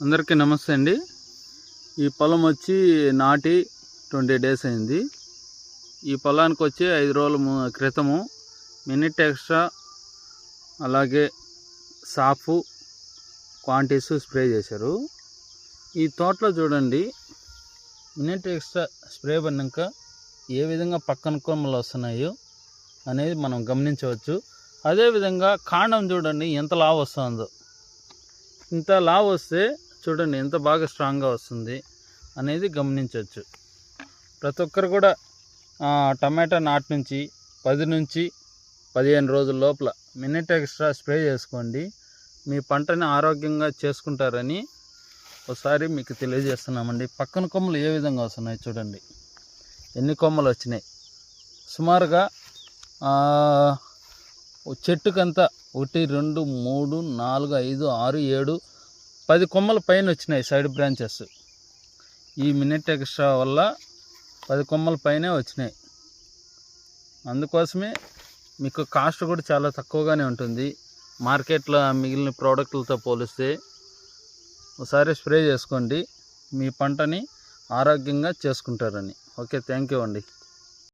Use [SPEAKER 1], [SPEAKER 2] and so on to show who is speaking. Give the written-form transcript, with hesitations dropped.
[SPEAKER 1] అందరికీ నమస్తే అండి. ఈ పొలం వచ్చి నాటి 20 డేస్ అయింది. ఈ పొలానికి వచ్చి 5 రోజుల క్రితము మినిట్ ఎక్స్ట్రా అలాగే సాఫ్ క్వాంటిటీస్ స్ప్రే చేశారు. ఈ తోటలో చూడండి, మినిట్ ఎక్స్ట్రా స్ప్రే పడినాక ఏ విధంగా పక్కన కొమ్మలు వస్తున్నాయో అనేది మనం గమనించవచ్చు. అదేవిధంగా కాండం చూడండి ఎంత లావు వస్తుందో. ఇంత లావు వస్తే చూడండి ఎంత బాగా స్ట్రాంగ్గా వస్తుంది అనేది గమనించవచ్చు. ప్రతి ఒక్కరు కూడా టమాటా నాటి నుంచి 10 నుంచి 15 రోజుల లోపల మినిట్ ఎక్స్ట్రా స్ప్రే చేసుకోండి. మీ పంటని ఆరోగ్యంగా చేసుకుంటారని ఒకసారి మీకు తెలియజేస్తున్నామండి. పక్కన కొమ్మలు ఏ విధంగా వస్తున్నాయి చూడండి, ఎన్ని కొమ్మలు వచ్చినాయి. సుమారుగా చెట్టుకంతా 1 2 3 4 5 6 7 10 కొమ్మల పైన వచ్చినాయి సైడ్ బ్రాంచెస్. ఈ మినిట్ ఎక్స్ట్రా వల్ల 10 కొమ్మల పైనే వచ్చినాయి. అందుకోసమే మీకు కాస్ట్ కూడా చాలా తక్కువగానే ఉంటుంది మార్కెట్లో మిగిలిన ప్రోడక్ట్లతో పోలిస్తే. ఒకసారి స్ప్రే చేసుకోండి, మీ పంటని ఆరోగ్యంగా చేసుకుంటారని. ఓకే, థ్యాంక్ యూ అండి.